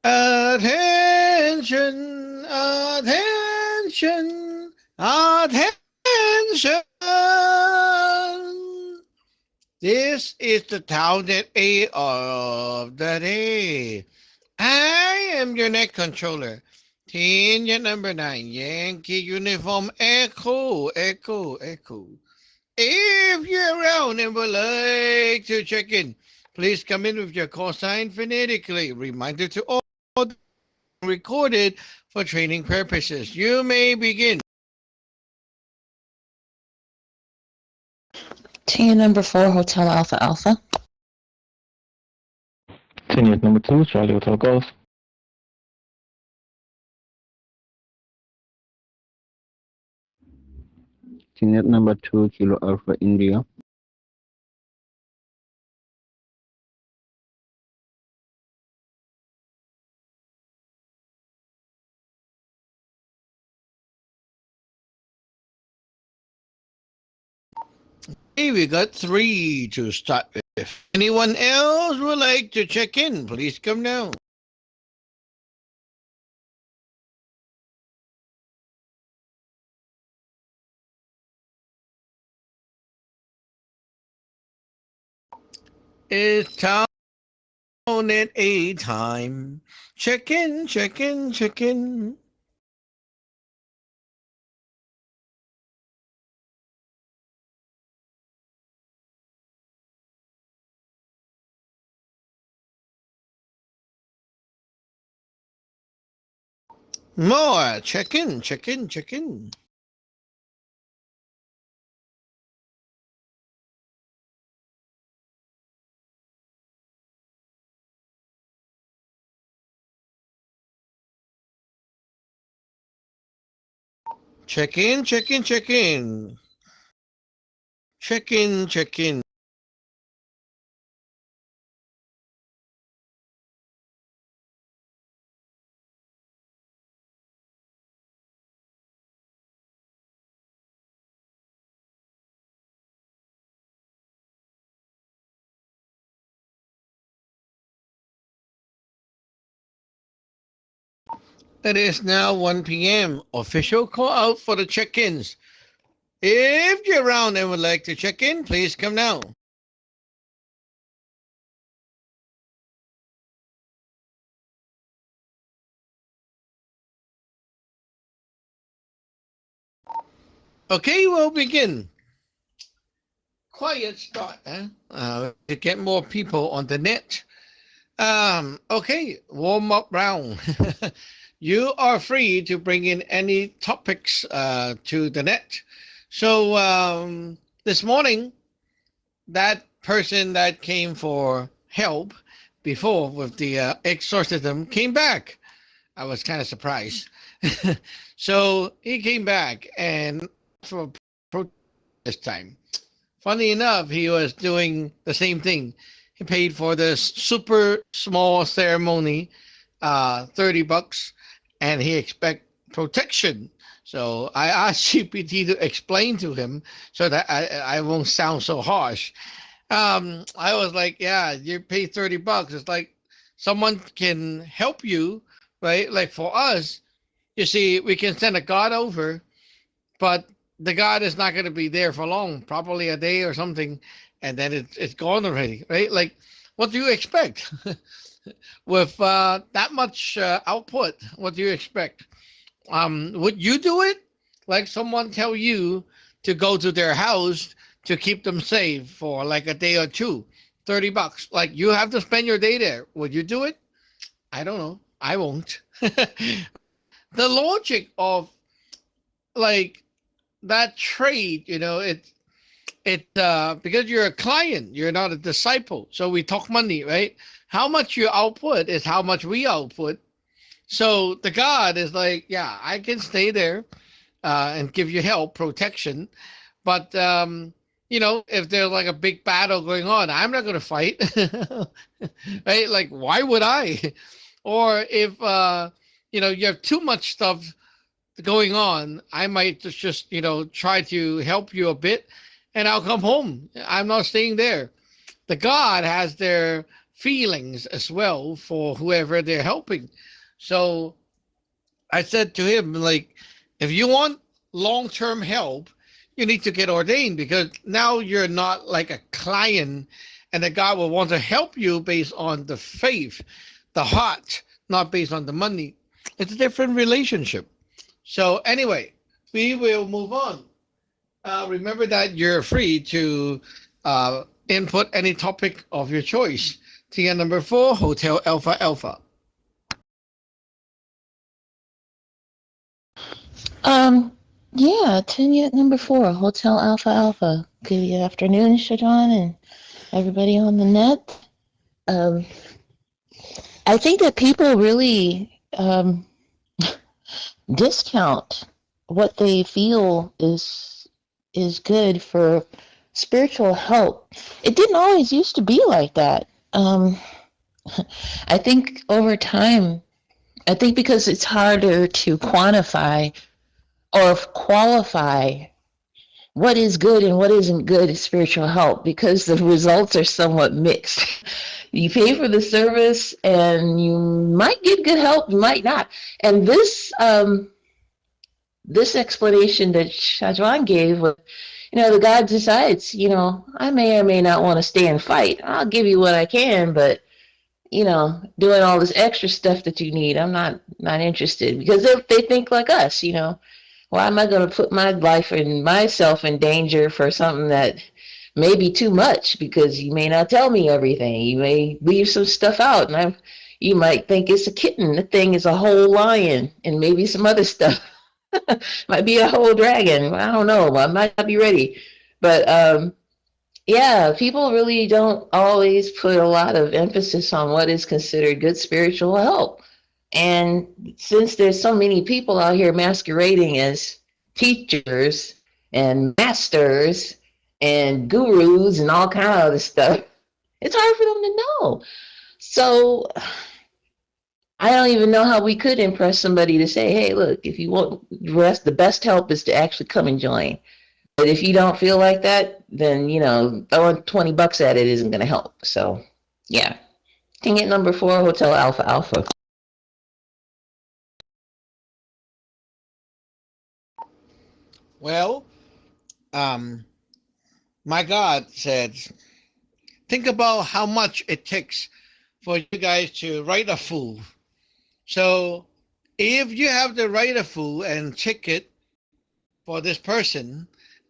Attention, attention, attention. This is the Townnet A of the day. I am your net controller. Team number 9, Yankee Uniform Echo, Echo, Echo. If you're around and would like to check in, please come in with your call sign phonetically. Reminder to all recorded for training purposes. You may begin. Team number 4, Hotel Alpha Alpha. Team unit number 2, Charlie Hotel Golf. Team unit number 2, Kilo Alpha India. Okay, we got 3 to start with. Anyone else would like to check in? Please come now. It's Townnet A time. Check in, check in, check in. More. Check in, check in, check in. Check in, check in, check in. Check in, check in. It is now 1 p.m. Official call out for the check-ins. If you're around and would like to check in, please come now. Okay, we'll begin. Quiet start, huh? To get more people on the net. Okay, warm up round. You are free to bring in any topics to the net. So this morning, that person that came for help before with the exorcism came back. I was kind of surprised. So he came back and for protest this time. Funny enough, he was doing the same thing. He paid for this super small ceremony, $30, and he expect protection. So I asked GPT to explain to him so that I won't sound so harsh. I was like, yeah, you pay $30. It's like someone can help you, right? Like for us, you see, we can send a God over, but the God is not going to be there for long, probably a day or something, and then it's gone already, right? Like, what do you expect? With that much output, what do you expect? Would you do it? Like someone tell you to go to their house to keep them safe for like a day or two, $30. Like you have to spend your day there. Would you do it? I don't know. I won't. The logic of like that trade, it because you're a client, you're not a disciple. So we talk money, right? How much you output is how much we output. So the God is like, yeah, I can stay there and give you help, protection. But if there's like a big battle going on, I'm not going to fight. Right? Like, why would I? Or if you have too much stuff going on, I might just try to help you a bit, and I'll come home. I'm not staying there. The God has their feelings as well for whoever they're helping. So I said to him, like, if you want long-term help, you need to get ordained, because now you're not like a client, and that God will want to help you based on the faith, the heart, not based on the money. It's a different relationship. So anyway, we will move on. Remember that you're free to input any topic of your choice. TN number 4, Hotel Alpha Alpha. Yeah, 10 unit number 4, Hotel Alpha Alpha. Good afternoon, Shajan, and everybody on the net. I think that people really discount what they feel is good for spiritual help. It didn't always used to be like that. I think over time, I think because it's harder to quantify or qualify what is good and what isn't good spiritual help, because the results are somewhat mixed. You pay for the service and you might get good help, you might not. And this explanation that Shajwan gave was, the God decides, I may or may not want to stay and fight. I'll give you what I can, but doing all this extra stuff that you need, I'm not interested, because they think like us, why am I going to put my life and myself in danger for something that may be too much, because you may not tell me everything. You may leave some stuff out, and you might think it's a kitten. The thing is a whole lion, and maybe some other stuff. Might be a whole dragon. I don't know. I might not be ready. But yeah, people really don't always put a lot of emphasis on what is considered good spiritual help. And since there's so many people out here masquerading as teachers and masters and gurus and all kind of other stuff, it's hard for them to know. So I don't even know how we could impress somebody to say, hey, look, if you want the best help is to actually come and join. But if you don't feel like that, then, throwing $20 at it isn't going to help. So, yeah. Ticket number 4, Hotel Alpha Alpha. Well, my God said, think about how much it takes for you guys to write a fool. So if you have to write a fool and ticket for this person,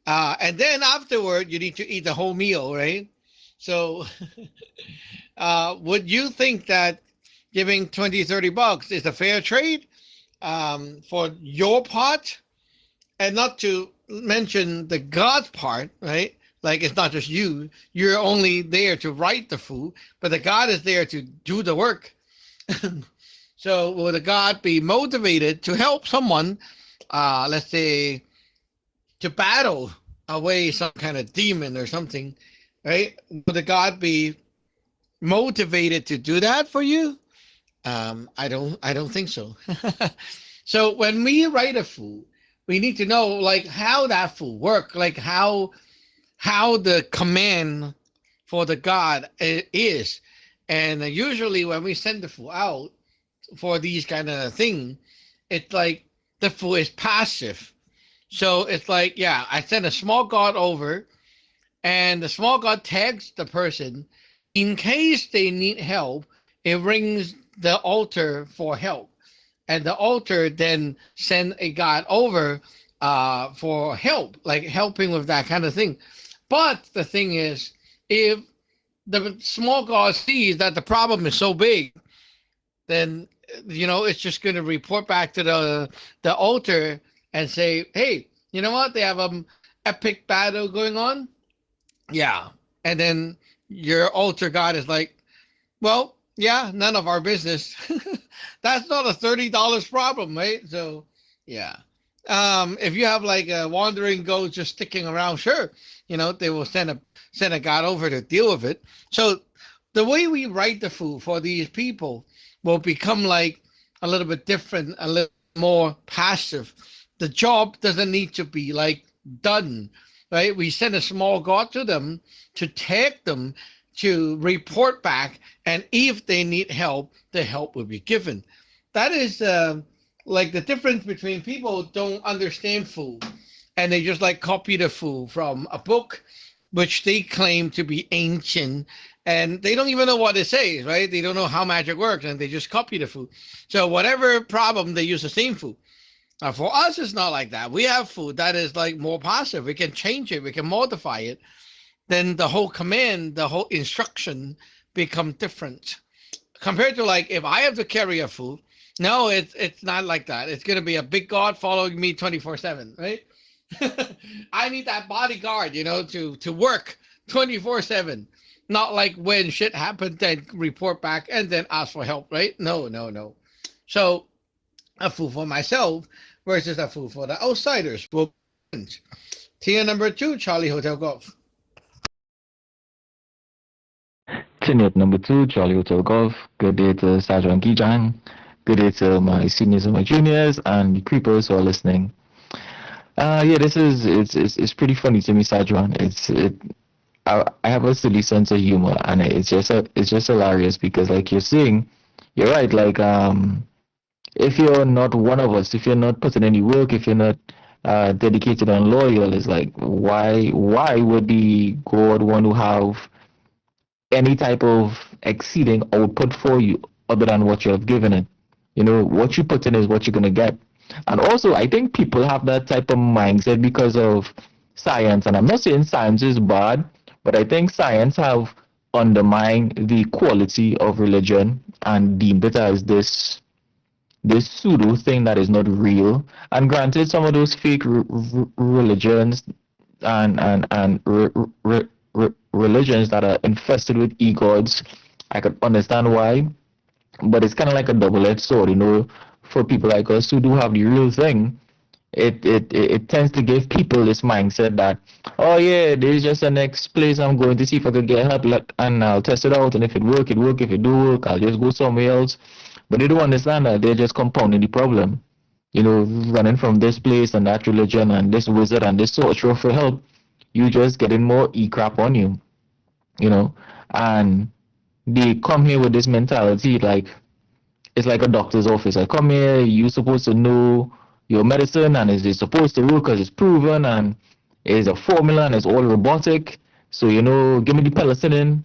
and then afterward you need to eat the whole meal, right? So would you think that giving $20-$30 is a fair trade for your part? And not to mention the God part, right? Like, it's not just you. You're only there to write the fool, but the God is there to do the work. So will the God be motivated to help someone, let's say, to battle away some kind of demon or something, right? Will the God be motivated to do that for you? I don't think so. So when we write a fool, we need to know like how that fool work, like how the command for the God is. And usually when we send the fool out for these kind of thing, it's like the fool is passive. So it's like, yeah, I send a small God over, and the small God tags the person in case they need help. It rings the altar for help, and the altar then send a God over for help, like helping with that kind of thing. But the thing is, if the small God sees that the problem is so big, then it's just going to report back to the altar and say, hey, you know what? They have an epic battle going on. Yeah. And then your altar God is like, well, yeah, none of our business. That's not a $30 problem, right? So, yeah. If you have like a wandering goat just sticking around, sure, they will send a God over to deal with it. So the way we write the food for these people will become like a little bit different, a little more passive. The job doesn't need to be like done, right? We send a small God to them to tag them to report back, and if they need help, the help will be given. That is like the difference between people who don't understand food and they just like copy the food from a book which they claim to be ancient, and they don't even know what it says, right? They don't know how magic works, and they just copy the food. So whatever problem, they use the same food. For us, it's not like that. We have food that is like more positive. We can change it. We can modify it. Then the whole command, the whole instruction become different. Compared to like if I have to carry a food, no, it's not like that. It's gonna be a big God following me 24/7, right? I need that bodyguard, to work 24/7. Not like when shit happens, then report back and then ask for help, right? No, no, no. So a food for myself versus a food for the outsiders will change. Tier number 2, Charlie Hotel Golf. Tenet number 2, Charlie Hotel Golf. Good day to Sajwan Kijang. Good day to my seniors and my juniors and the creepers who are listening. Yeah, it's pretty funny to me, Sajwan. I have a silly sense of humor, and it's just hilarious because, like you're saying, you're right. Like if you're not one of us, if you're not putting any work, if you're not dedicated and loyal, it's like why would the God want to have any type of exceeding output for you other than what you have given it? What you put in is what you're gonna get. And also, I think people have that type of mindset because of science. And I'm not saying science is bad, but I think science have undermined the quality of religion and deemed it as this pseudo thing that is not real. And granted, some of those fake religions and religions that are infested with e-gods, I could understand why, but it's kind of like a double-edged sword, for people like us who do have the real thing. It tends to give people this mindset that, oh yeah, there's just the next place I'm going to see if I could get help, and I'll test it out, and if it work, it work. If it do work, I'll just go somewhere else. But they don't understand that they're just compounding the problem. Running from this place and that religion and this wizard and this sorcerer for help, you just getting more e-crap on you. And they come here with this mentality like it's like a doctor's office. I come here, you're supposed to know your medicine, and it's supposed to work because it's proven, and it's a formula, and it's all robotic. So give me the penicillin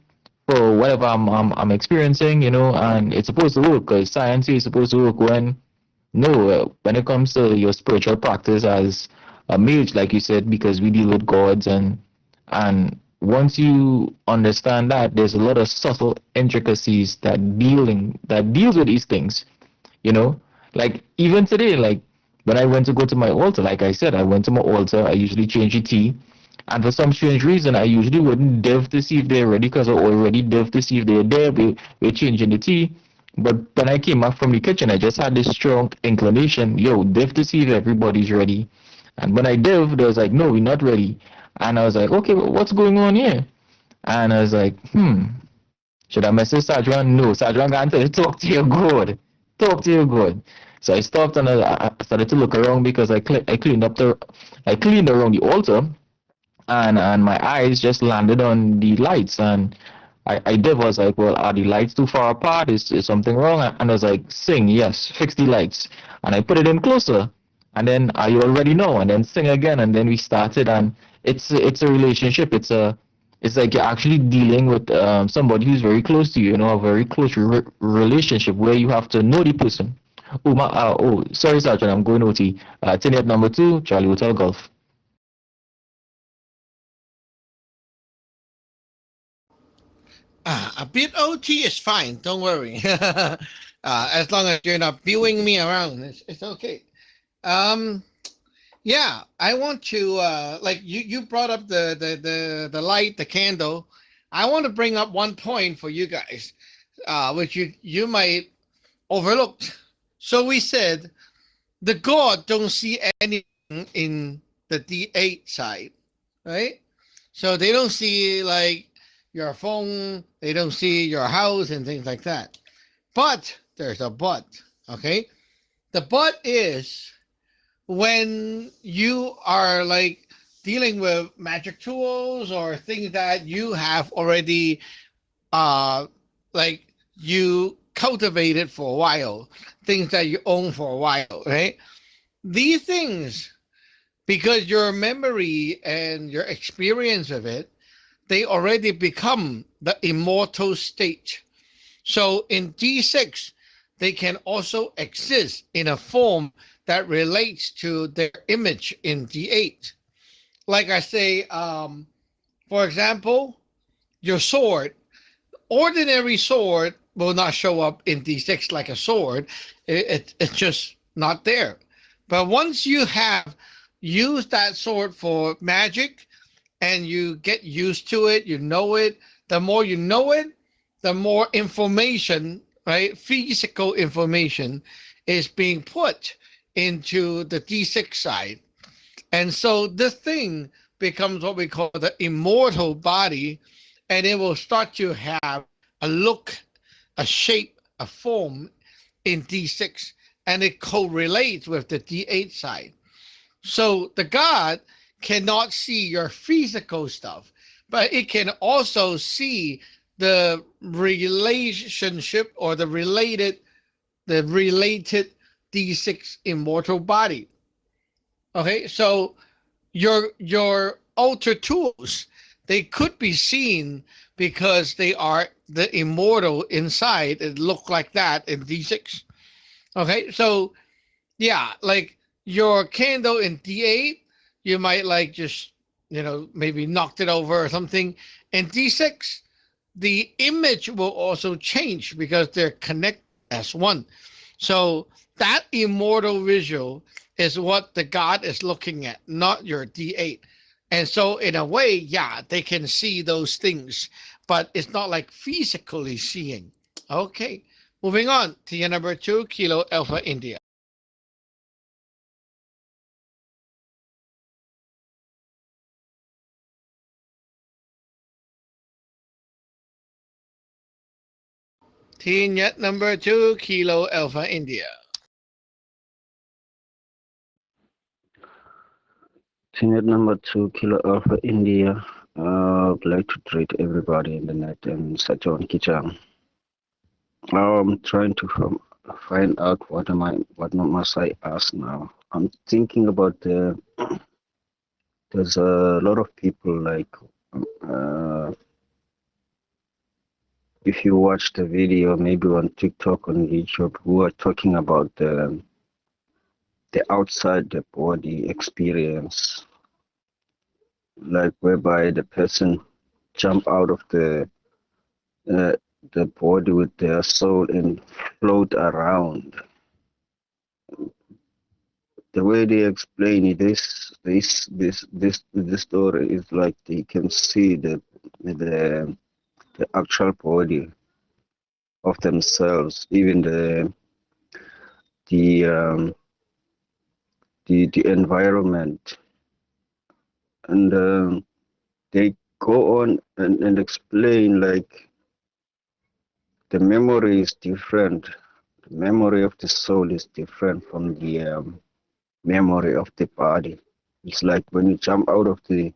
for whatever I'm experiencing, and it's supposed to work because science is supposed to work. When it comes to your spiritual practice as a mage, like you said, because we deal with gods, and once you understand that, there's a lot of subtle intricacies that deals with these things. Like even today, like when I went to go to my altar, like I said, I went to my altar. I usually change the tea, and for some strange reason, I usually wouldn't div to see if they're ready because I already div to see if they're there. We're changing the tea. But when I came back from the kitchen, I just had this strong inclination, div to see if everybody's ready. And when I div, they was like, no, we're not ready. And I was like, okay, what's going on here? And I was like, should I message Sajwan? No, Sajwan can't tell you, talk to your God. Talk to your God. So I stopped and I started to look around because I cleaned around the altar, and my eyes just landed on the lights, and I was like, well, are the lights too far apart? Is something wrong? And I was like, sing, yes, fix the lights. And I put it in closer. And then you already know, and then sing again, and then we started, and it's a relationship. It's like you're actually dealing with somebody who's very close to you, a very close relationship where you have to know the person. Sorry, Sergeant, I'm going OT. Tenet number 2, Charlie Hotel Golf. A bit OT is fine. Don't worry. As long as you're not viewing me around, it's okay. Yeah, I want to like you brought up the light, the candle. I want to bring up one point for you guys, which you might overlooked. So we said the God don't see anything in the D8 side, right? So they don't see like your phone, they don't see your house and things like that. But there's a but, okay? The but is when you are like dealing with magic tools or things that you have already like you cultivated for a while, things that you own for a while, right? These things, because your memory and your experience of it, they already become the immortal state. So in D6, they can also exist in a form that relates to their image in D8. Like I say, for example, your sword, ordinary sword will not show up in D6 like a sword. It's just not there. But once you have used that sword for magic and you get used to it, you know it, the more you know it, the more information, right? Physical information is being put into the D6 side. And so this thing becomes what we call the immortal body, and it will start to have a look, a shape, a form in D6, and it correlates with the D8 side. So the God cannot see your physical stuff, but it can also see the relationship or the related D6 immortal body. Okay, so your alter tools, they could be seen because they are the immortal inside. It look like that in D6. Okay, so yeah, like your candle in D8, you might like just, maybe knocked it over or something. In D6, the image will also change because they're connected as one. So that immortal visual is what the God is looking at, not your D8. And so in a way, yeah, they can see those things, but it's not like physically seeing. Okay, moving on to your number 2, Kilo Alpha India. Team Yet number 2, Kilo Alpha India. Team number 2, Kilo Alpha India. I'd like to greet everybody in the net and Sajon Kichang. I'm trying to find out what must I ask now. I'm thinking about there's a lot of people like if you watch the video maybe on TikTok, on YouTube, who are talking about the outside the body experience, like whereby the person jump out of the body with their soul and float around. The way they explain it, this story is like they can see the actual body of themselves, even the environment, and they go on and explain like the memory is different. The memory of the soul is different from the memory of the body. It's like when you jump out of the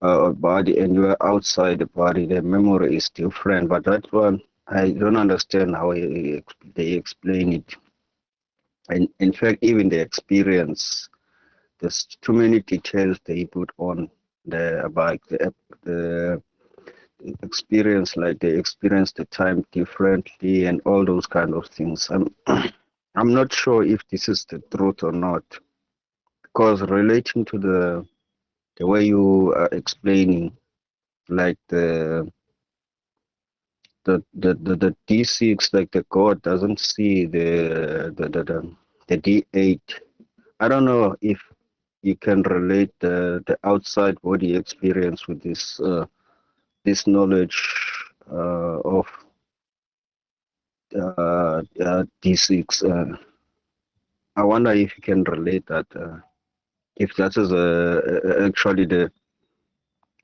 body and you are outside the body, the memory is different. But that one, I don't understand how they explain it. And in fact, even the experience, there's too many details they put on about the experience, like they experience the time differently and all those kind of things. I'm not sure if this is the truth or not, because relating to the way you are explaining, like the D6, like the God doesn't see the D8. I don't know if you can relate the outside body experience with this knowledge of D6. I wonder if you can relate that. If that is actually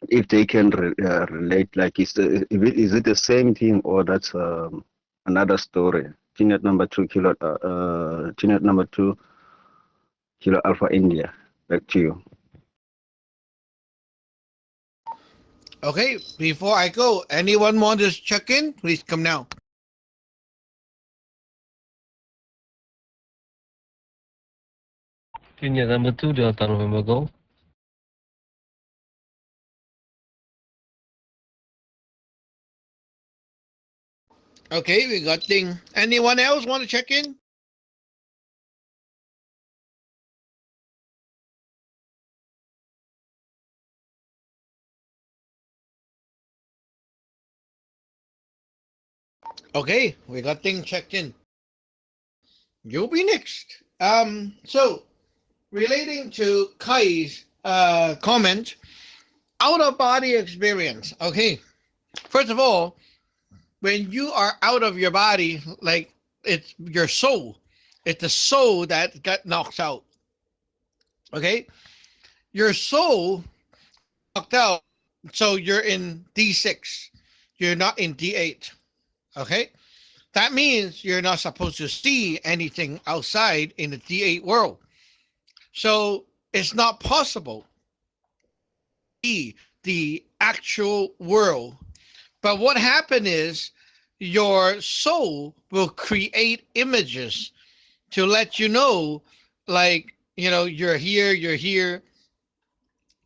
if they can relate, like is it the same thing or that's another story? Tenet number 2, Kilo Alpha India. Back to you. Okay, before I go, anyone want to check in? Please come now. Kenya number 2 Delta November Golf. Okay, we got thing. Anyone else want to check in? Okay, we got thing checked in. You'll be next. So relating to Kai's comment, out of body experience. Okay, first of all, when you are out of your body, like it's your soul, it's the soul that got knocked out. Okay, your soul knocked out, so you're in D6, you're not in D8. Okay, that means you're not supposed to see anything outside in the D8 world. So it's not possible to see the actual world. But what happened is your soul will create images to let you know, like, you're here, you're here.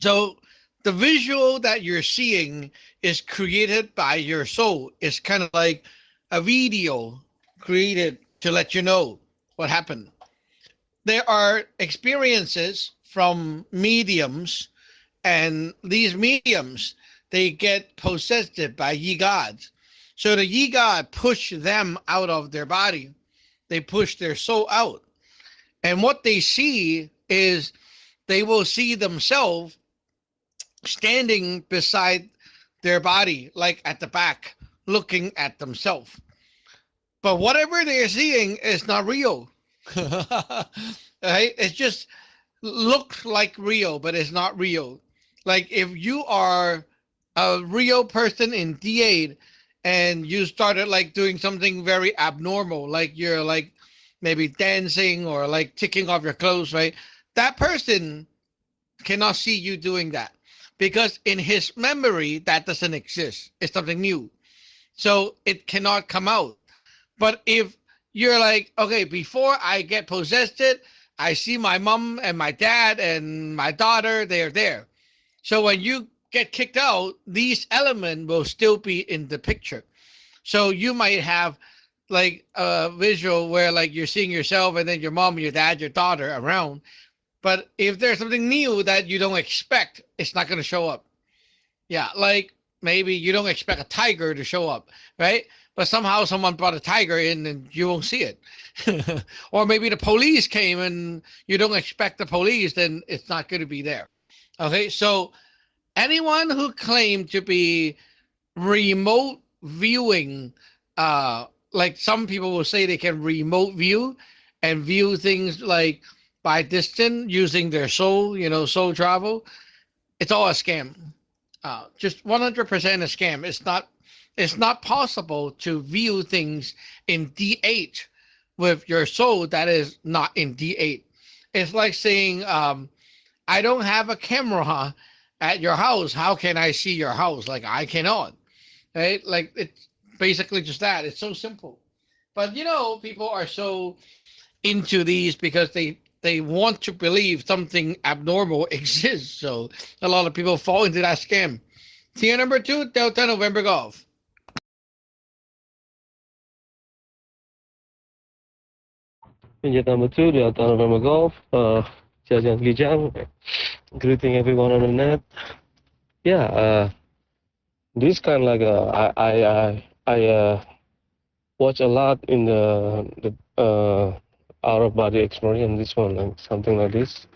So the visual that you're seeing is created by your soul. It's kind of like a video created to let you know what happened. There are experiences from mediums, and these mediums, they get possessed by ye gods. So the ye god push them out of their body. They push their soul out. And what they see is they will see themselves standing beside their body, like at the back, looking at themselves. But whatever they're seeing is not real. Right? It just looks like real, but it's not real. Like if you are a real person in D8 and you started like doing something very abnormal, like you're like maybe dancing or like taking off your clothes, right? That person cannot see you doing that because in his memory, that doesn't exist. It's something new. So it cannot come out. But if you're like, okay, before I get possessed, I see my mom and my dad and my daughter, they're there. So when you get kicked out, these elements will still be in the picture. So you might have like a visual where like you're seeing yourself and then your mom, your dad, your daughter around. But if there's something new that you don't expect, it's not going to show up. Yeah, like maybe you don't expect a tiger to show up, right? But somehow someone brought a tiger in and you won't see it. Or maybe the police came and you don't expect the police, then it's not going to be there. Okay, so anyone who claimed to be remote viewing, like some people will say they can remote view and view things like by distance using their soul, soul travel, it's all a scam. Just 100% a scam. It's not possible to view things in D8 with your soul that is not in D8. It's like saying, I don't have a camera at your house. How can I see your house? Like I cannot, right? Like it's basically just that. It's so simple. But people are so into these because they want to believe something abnormal exists. So a lot of people fall into that scam. Tier number 2, Delta November Golf. Kenya number 2 Delta November Golf. Jajan Gijang. Greeting everyone on the net. Yeah, this kind of like I watch a lot in the out of body experience. This one like something like this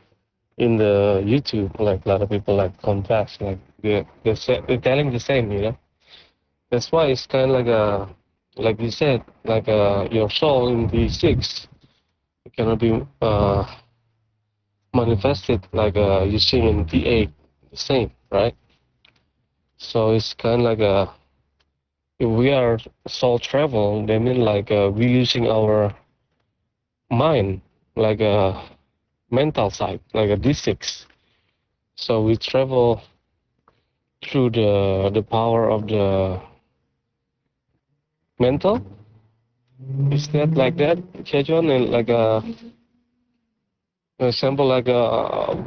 in the YouTube. Like a lot of people like confess, like they're telling the same, That's why it's kind of like like you said, like your soul in D6 cannot be manifested like you see in D8, the same, right? So it's kind of like if we are soul travel, they mean like we using our mind, like a mental side, like a D6. So we travel through the power of the mental. Is that like that, Chechuan? And like an example, like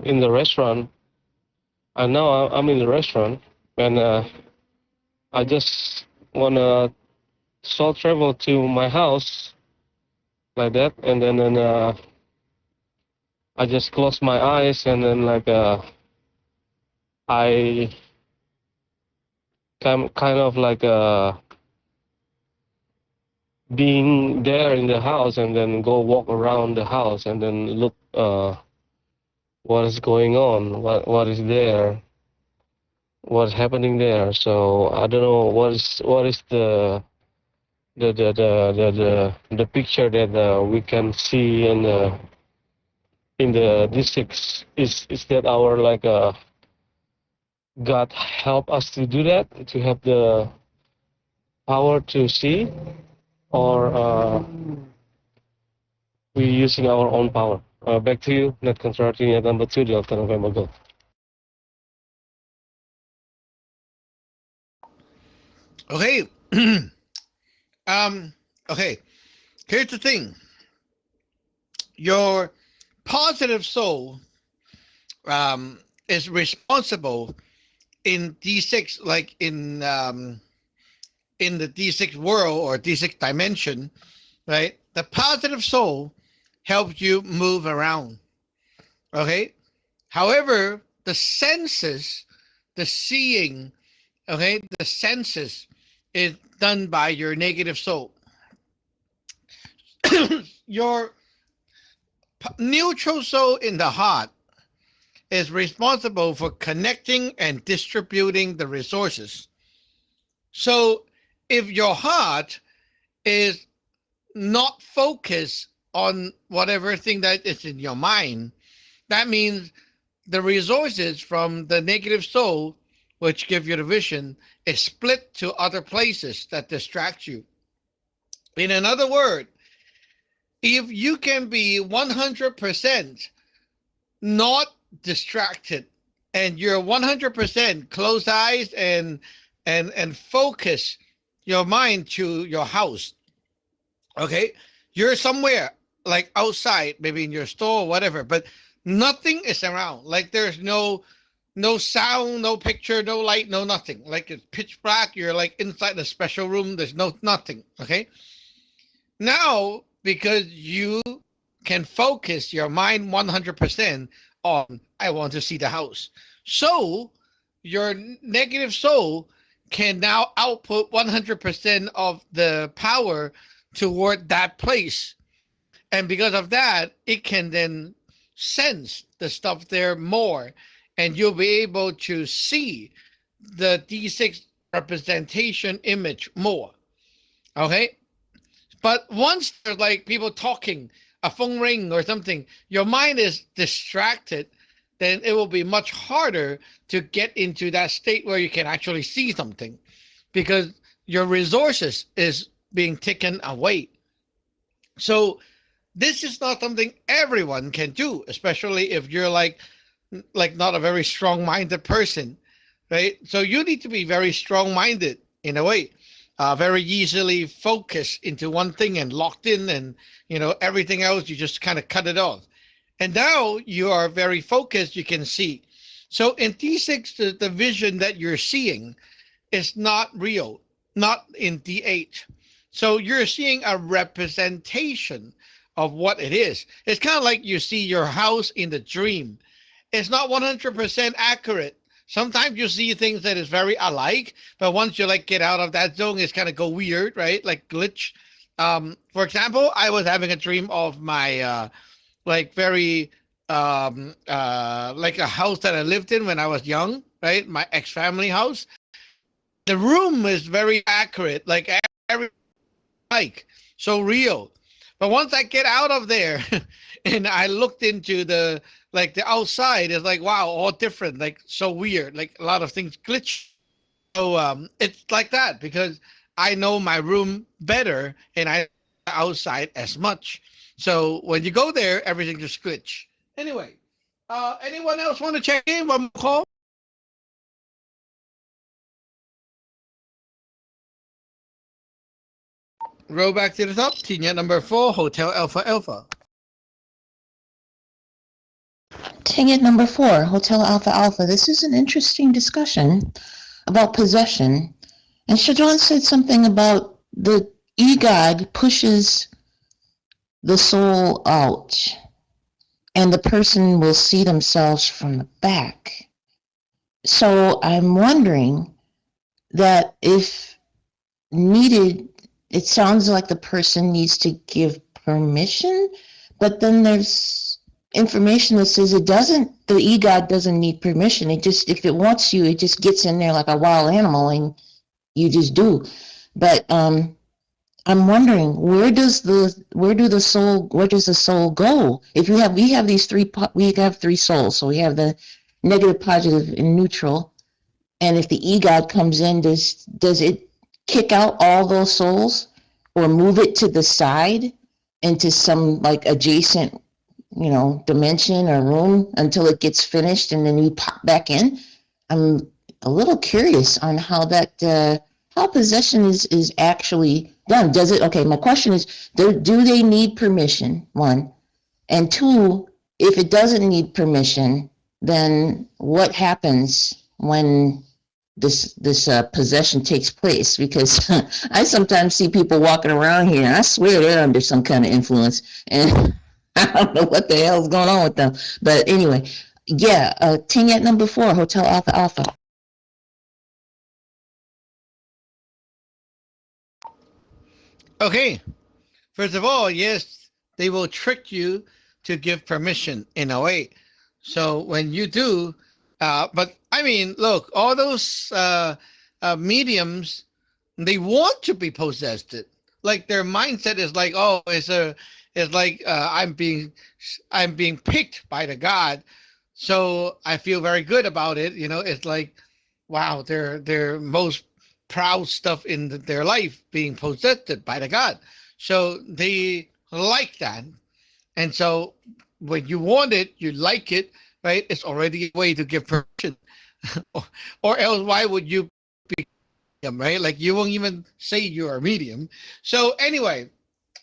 in the restaurant. And now I'm in the restaurant, and I just wanna soul travel to my house like that, and then I just close my eyes, and then like I kind of like being there in the house, and then go walk around the house, and then look what is going on, what is there, what's happening there. So I don't know what is the picture that we can see in the D6. Is that our like God help us to do that, to have the power to see, or we using our own power? Back to you, net contracting at number 2, Delta November Golf. Okay. Okay. Here's the thing. Your positive soul is responsible in D6, like in the D6 world or D6 dimension, right? The positive soul helps you move around. Okay. However, the senses, the seeing, okay, the senses is done by your negative soul. Your neutral soul in the heart is responsible for connecting and distributing the resources. So if your heart is not focused on whatever thing that is in your mind, that means the resources from the negative soul, which give you the vision, is split to other places that distract you. In another word, if you can be 100% not distracted, and you're 100% close eyes and focus your mind to your house, okay, you're somewhere like outside, maybe in your store or whatever, but nothing is around. Like there's no sound, no picture, no light, no nothing. Like it's pitch black. You're like inside a special room. There's nothing. Okay. Now, because you can focus your mind 100% on, I want to see the house. So your negative soul can now output 100% of the power toward that place. And because of that, it can then sense the stuff there more, and you'll be able to see the D6 representation image more. Okay. But once there's like people talking, a phone ring or something, your mind is distracted, then it will be much harder to get into that state where you can actually see something, because your resources is being taken away. So this is not something everyone can do, especially if you're like not a very strong-minded person, right? So you need to be very strong-minded in a way, very easily focused into one thing and locked in, and everything else you just kind of cut it off. And now you are very focused, you can see. So in D6, the vision that you're seeing is not real, not in D8. So you're seeing a representation of what it is. It's kind of like you see your house in the dream. It's not 100% accurate. Sometimes you see things that is very alike, but once you like get out of that zone, it's kind of go weird, right? Like glitch. For example, I was having a dream of my like very like a house that I lived in when I was young, right? My ex-family house. The room is very accurate, like every so real. But once I get out of there and I looked into the outside, it's like, wow, all different, like so weird, like a lot of things glitch. So it's like that because I know my room better and I outside as much. So when you go there, everything just glitch. Anyway, anyone else want to check in? One more call? Roll back to the top. Team yet number 4, Hotel Alpha Alpha. Ticket number 4, Hotel Alpha Alpha. This is an interesting discussion about possession. And Shadron said something about the EGOD pushes the soul out and the person will see themselves from the back. So I'm wondering that if needed, it sounds like the person needs to give permission, but then there's information that says it doesn't, the EGOD doesn't need permission. It just, if it wants you, it just gets in there like a wild animal and you just do. But I'm wondering, where does the soul go? If we have these we have 3 souls. So we have the negative, positive, and neutral. And if the EGOD comes in, does it kick out all those souls or move it to the side into some like adjacent, dimension or room until it gets finished and then you pop back in? I'm a little curious on how that how possession is actually done. Does it? Okay, my question is, do they need permission? 1, and 2, if it doesn't need permission, then what happens when this possession takes place? Because I sometimes see people walking around here, and I swear they're under some kind of influence, and I don't know what the hell's going on with them. But anyway, yeah, Tingette number 4, Hotel Alpha Alpha. Okay. First of all, yes, they will trick you to give permission in a way. So when you do, but I mean, look, all those mediums, they want to be possessed. Like their mindset is like, oh, it's like I'm being picked by the God, so I feel very good about it. It's like, wow, their most proud stuff in their life being possessed by the God. So they like that. And so when you want it, you like it, right? It's already a way to give permission. or else why would you be medium, right? Like you won't even say you're a medium. So anyway,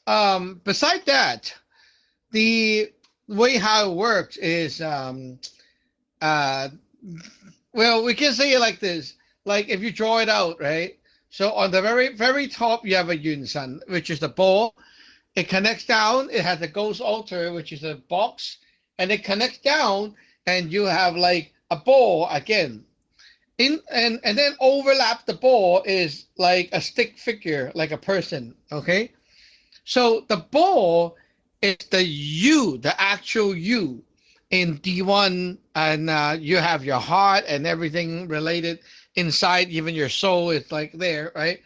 beside that, the way how it works is, well, we can say it like this. Like if you draw it out, right? So on the very, very top, you have a Yun San, which is the ball. It connects down. It has a ghost altar, which is a box, and it connects down, and you have like a ball again. And then overlap the ball is like a stick figure, like a person. Okay, so the ball is the you, the actual you in D1, and you have your heart and everything related inside, even your soul is like there, right?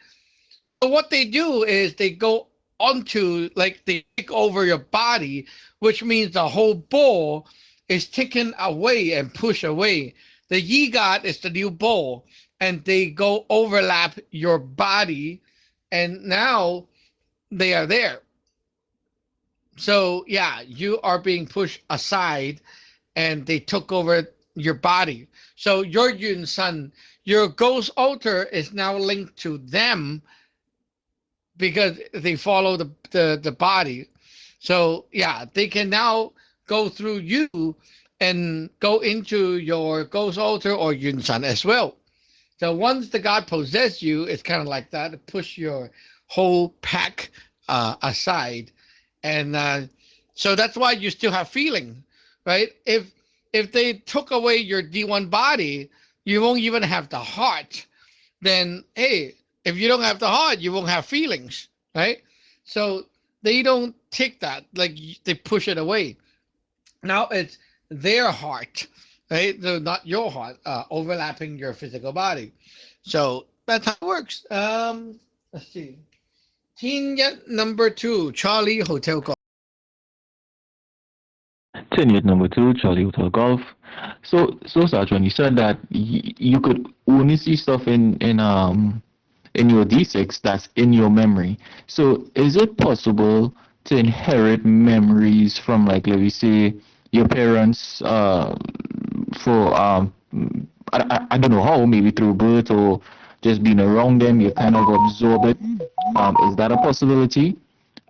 So what they do is they go onto, like they take over your body, which means the whole ball is taken away and pushed away. The EGOD is the new ball, and they go overlap your body, and now they are there. So yeah, you are being pushed aside, and they took over your body. So your Yun San, your ghost altar is now linked to them because they follow the body. So yeah, they can now go through you and go into your ghost altar or Yun San as well. So once the God possesses you, it's kind of like that, push your whole pack aside. And so that's why you still have feeling, right? If they took away your D1 body, you won't even have the heart. Then, hey, if you don't have the heart, you won't have feelings, right? So they don't take that, like they push it away. Now it's their heart, right? So not your heart, overlapping your physical body. So that's how it works. Let's see. Team number 2, Charlie Hotel Golf. Tenured number 2, Charlie Hotel Golf. So Sergeant, you said that you could only see stuff in your D6 that's in your memory. So is it possible to inherit memories from, like, let me say, your parents for I don't know how, maybe through birth or just being around them, you kind of absorb it? Is that a possibility?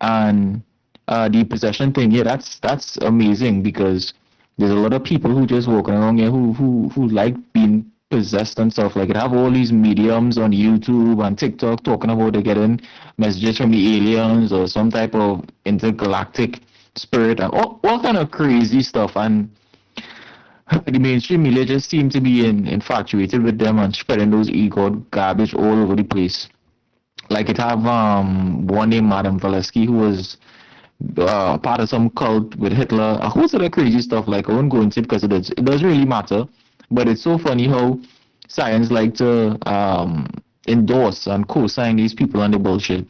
And the possession thing, yeah, that's amazing because there's a lot of people who just walking around here who like being possessed and stuff. Like, they have all these mediums on YouTube and TikTok talking about they getting messages from the aliens or some type of intergalactic spirit and all kind of crazy stuff. And the mainstream media just seem to be infatuated with them and spreading those ego garbage all over the place. Like, it have one named Madame Valesky who was part of some cult with Hitler, a whole sort of crazy stuff. Like, I won't go into it because it doesn't really matter. But it's so funny how science like to endorse and co-sign these people on the bullshit.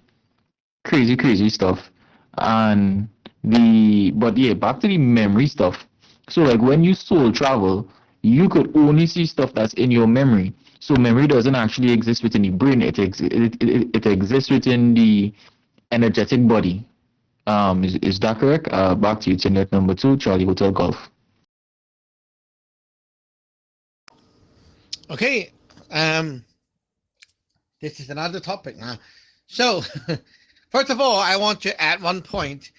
Crazy stuff. And but yeah, back to the memory stuff. So, like, when you soul travel, you could only see stuff that's in your memory. So memory doesn't actually exist within the brain. It exists within the energetic body. Is that correct? Back to you, Tenet number 2, Charlie Hotel Golf. Okay. This is another topic now. So, first of all, I want to add one point.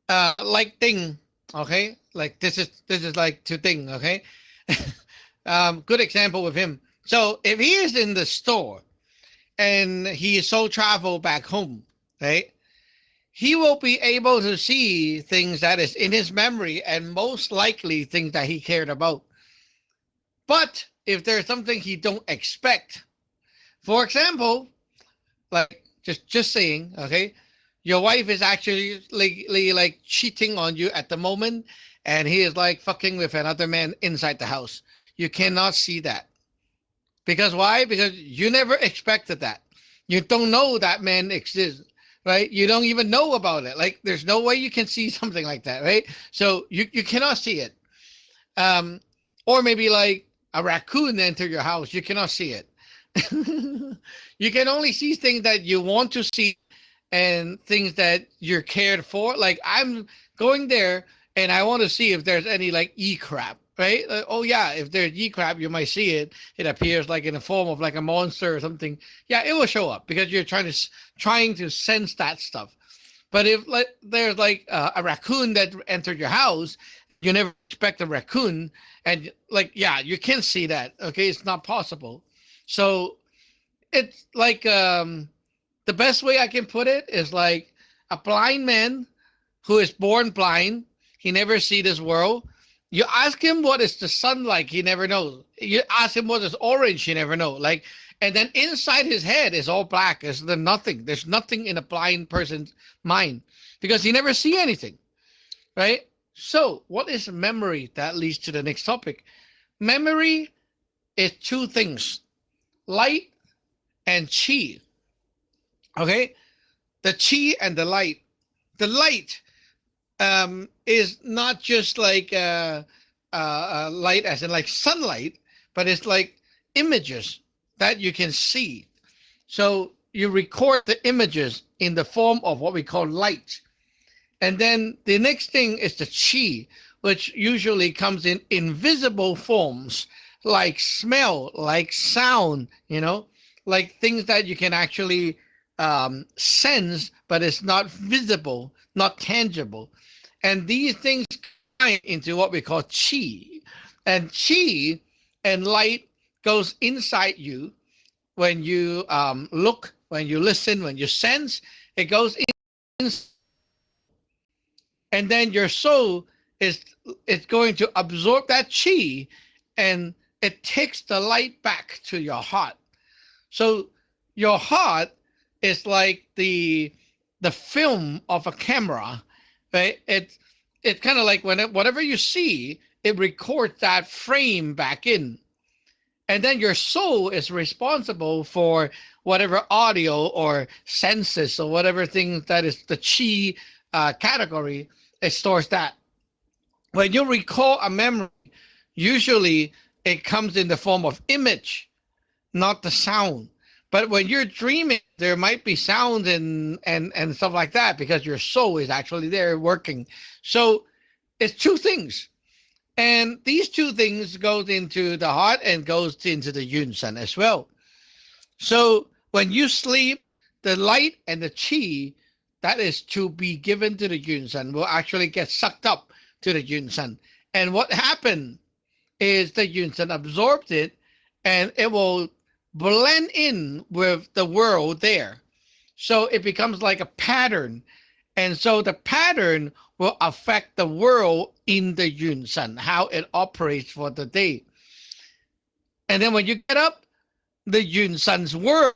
Like Ding, okay? Like this is like to Ding, okay? Good example with him. So if he is in the store and he is so travel back home, right? He will be able to see things that is in his memory and most likely things that he cared about. But if there's something he don't expect, for example, like just saying, okay, your wife is actually like cheating on you at the moment, and he is like fucking with another man inside the house. You cannot see that. Because why? Because you never expected that. You don't know that man exists, right? You don't even know about it. Like, there's no way you can see something like that, right? So you cannot see it. Or maybe like a raccoon enter your house. You cannot see it. You can only see things that you want to see and things that you're cared for. Like, I'm going there and I want to see if there's any like e-crab, right? Like, oh yeah, if there's e-crab, you might see it. It appears like in the form of like a monster or something. Yeah, it will show up because you're trying to sense that stuff. But if like there's like a raccoon that entered your house, you never expect a raccoon, and like, yeah, you can see that. Okay, it's not possible. So it's like the best way I can put it is like a blind man who is born blind. He never see this world. You ask him what is the sun like, he never knows. You ask him what is orange, he never know. Like, and then inside his head is all black. There's nothing. There's nothing in a blind person's mind because he never see anything, right? So what is memory? That leads to the next topic. Memory is two things: light and chi. Okay, the chi and the light. The light is not just like light as in like sunlight, but it's like images that you can see. So you record the images in the form of what we call light. And then the next thing is the chi, which usually comes in invisible forms, like smell, like sound, like things that you can actually sense, but it's not visible, not tangible. And these things combine into what we call chi. And chi and light goes inside you when you look, when you listen, when you sense. It goes in, and then your soul is going to absorb that chi, and it takes the light back to your heart. So your heart is like the film of a camera, right? It's kind of like whatever you see, it records that frame back in. And then your soul is responsible for whatever audio or senses or whatever thing that is the chi category. It stores that. When you recall a memory, usually it comes in the form of image, not the sound. But when you're dreaming, there might be sound and stuff like that because your soul is actually there working. So it's two things. And these two things goes into the heart and goes into the Yun San as well. So when you sleep, the light and the chi that is to be given to the Yunsan will actually get sucked up to the Yunsan. And what happened is the Yunsan absorbed it and it will blend in with the world there. So it becomes like a pattern. And so the pattern will affect the world in the Yunsan, how it operates for the day. And then when you get up, the Yunsan's world,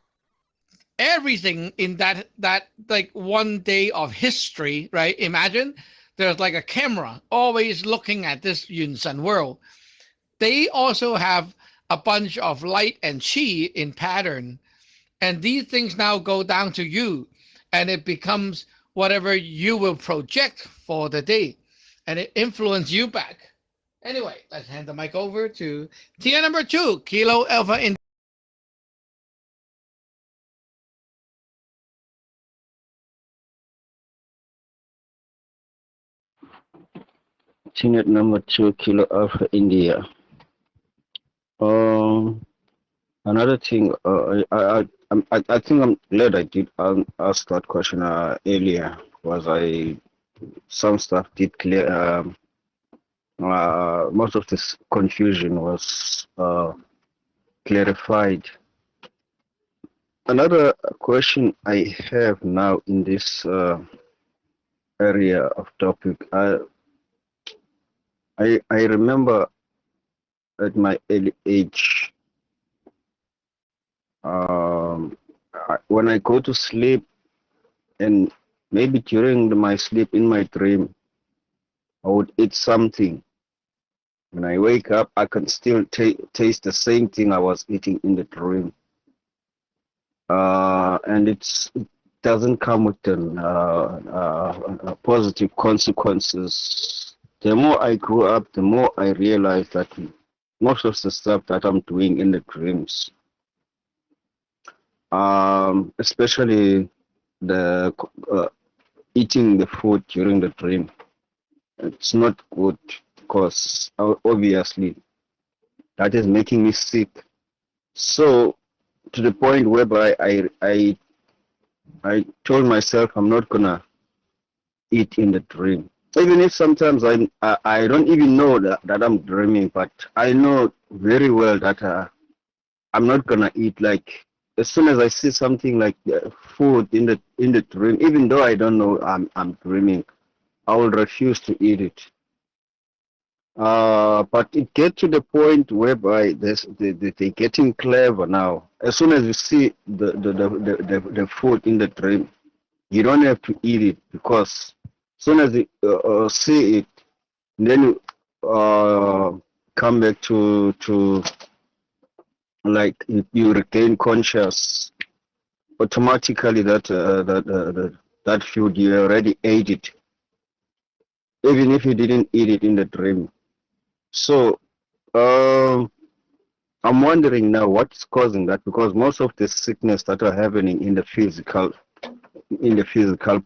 everything in that like one day of history, right? Imagine there's like a camera always looking at this Yunsan world. They also have a bunch of light and chi in pattern, and these things now go down to you, and it becomes whatever you will project for the day, and it influences you back. Anyway, let's hand the mic over to tier number 2, Kilo Alpha India. Tenet number 2, Kilo Alpha India. Another thing, I think I'm glad I did ask that question earlier, was some stuff did clear. Most of this confusion was clarified. Another question I have now in this area of topic, I remember at my early age, when I go to sleep, and maybe during my sleep in my dream, I would eat something. When I wake up, I can still taste the same thing I was eating in the dream. And it doesn't come with positive consequences. The more I grew up, the more I realized that most of the stuff that I'm doing in the dreams, especially the eating the food during the dream, it's not good, because obviously that is making me sick. So to the point whereby I told myself I'm not gonna eat in the dream. Even if sometimes I don't even know that I'm dreaming, but I know very well that I'm not gonna eat. Like, as soon as I see something like food in the dream, even though I don't know I'm dreaming, I will refuse to eat it. But it gets to the point whereby they're getting clever now. As soon as you see the food in the dream, you don't have to eat it, because as soon as you see it, then you come back to like you regain conscious automatically that that food you already ate it, even if you didn't eat it in the dream. So I'm wondering now what's causing that, because most of the sickness that are happening in the physical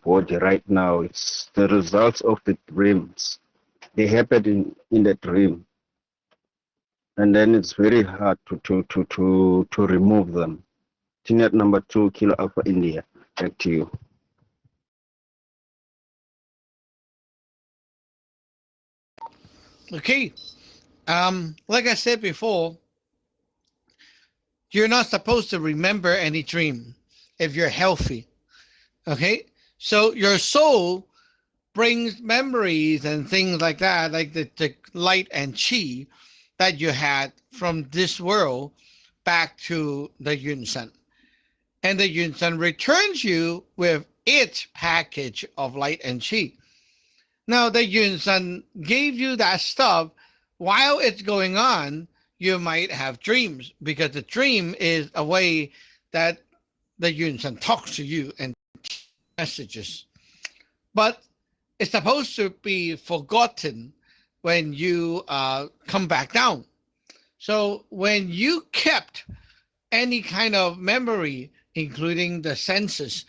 body right now, it's the results of the dreams. They happen in the dream, and then it's very hard to remove them. Tenet number 2, Kilo Alpha India. Back to you. Okay. Like I said before, you're not supposed to remember any dream if you're healthy. Okay? So your soul brings memories and things like that, like the light and chi that you had from this world back to the Yunsan. And the Yunsan returns you with its package of light and chi. Now, the Yunsan gave you that stuff. While it's going on, you might have dreams, because the dream is a way that the Yunsan talks to you and messages. But it's supposed to be forgotten when you come back down. So when you kept any kind of memory, including the senses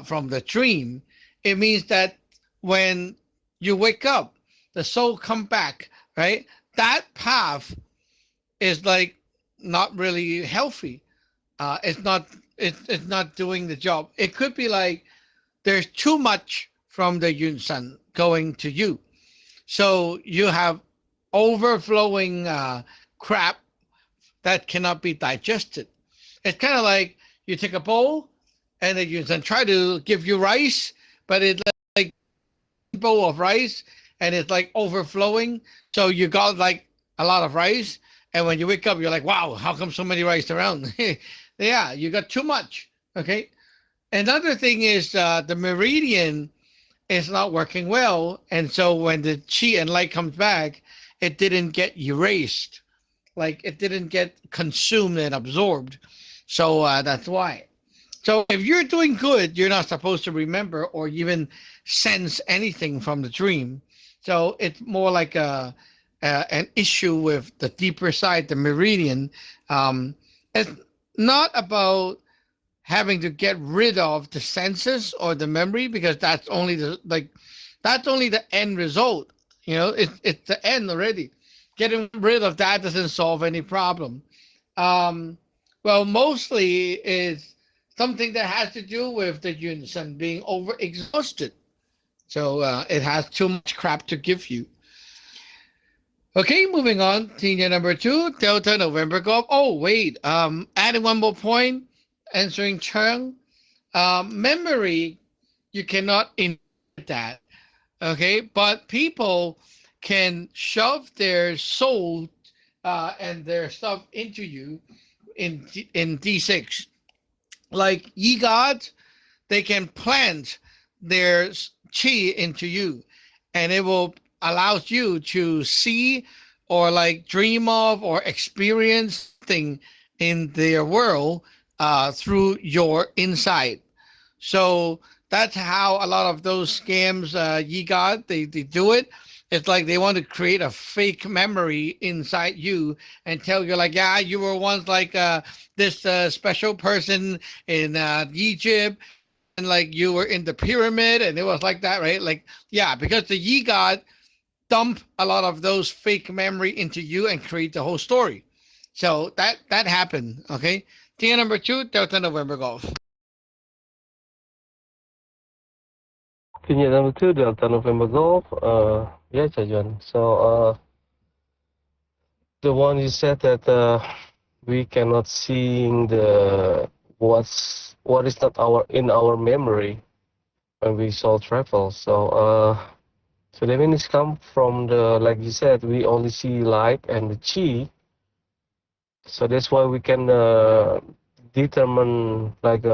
from the dream, it means that when you wake up, the soul come back, right? That path is like not really healthy. It's it's not doing the job. It could be like there's too much from the Yun San going to you. So you have overflowing crap that cannot be digested. It's kind of like you take a bowl and then you can try to give you rice, but it's like a bowl of rice and it's like overflowing. So you got like a lot of rice. And when you wake up, you're like, wow, how come so many rice around? Yeah, you got too much. Okay. Another thing is the meridian is not working well. And so when the chi and light comes back, it didn't get erased. Like it didn't get consumed and absorbed. So that's why. So if you're doing good, you're not supposed to remember or even sense anything from the dream. So it's more like an issue with the deeper side, the meridian. It's not about having to get rid of the senses or the memory, because that's only the end result. You know, it's the end already. Getting rid of that doesn't solve any problem. Well, mostly it's something that has to do with the Yun San being over exhausted. So it has too much crap to give you. Okay, moving on. Senior number 2, Delta November Golf. Oh, wait. Adding one more point, answering Cheng. Memory, you cannot inherit that. Okay, but people can shove their soul and their stuff into you in D6. Like ye gods, they can plant their chi into you, and it will allows you to see or like dream of or experience thing in their world through your insight. So that's how a lot of those scams, ye god, they do it. It's like they want to create a fake memory inside you and tell you like, yeah, you were once like this special person in Egypt, and like you were in the pyramid, and it was like that, right? Like, yeah, because the ye god dump a lot of those fake memory into you and create the whole story. So that happened. Okay. Tier number 2, Delta November Golf. Tier number 2, Delta November Golf. Yeah, Chajuan. So the one you said that we cannot see the what is not in our memory when we soul travel. So the meanings come from the, like you said, we only see light and the chi. So that's why we can determine like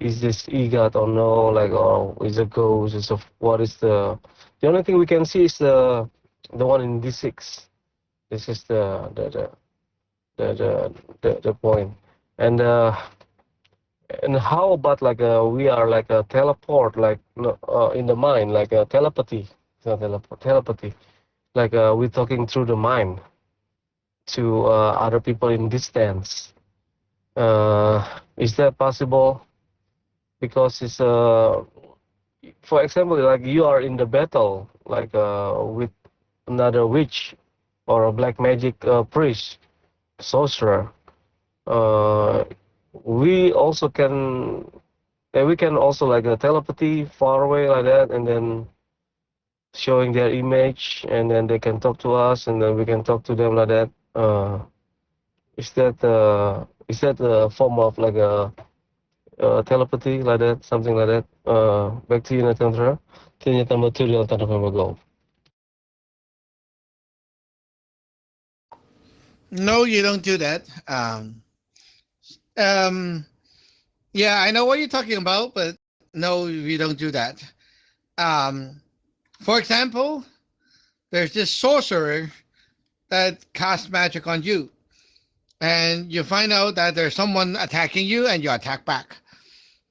is this EGOT or no, like, or is a ghost, is a, what is the only thing we can see is the one in D6. This is the point. And how about like we are like a teleport, like in the mind, like a telepathy. It's not telepathy. Like we're talking through the mind to other people in distance. Is that possible? Because it's for example, like you are in the battle, like with another witch or a black magic priest, sorcerer. We also can, we can also like a telepathy far away like that, and then showing their image, and then they can talk to us, and then we can talk to them like that. Is that a form of like a telepathy like that, something like that? Back to you, Natandra. Tinya number 2, Delta November Golf. No, you don't do that. Yeah, I know what you're talking about, but no, we don't do that. For example, there's this sorcerer that casts magic on you, and you find out that there's someone attacking you, and you attack back.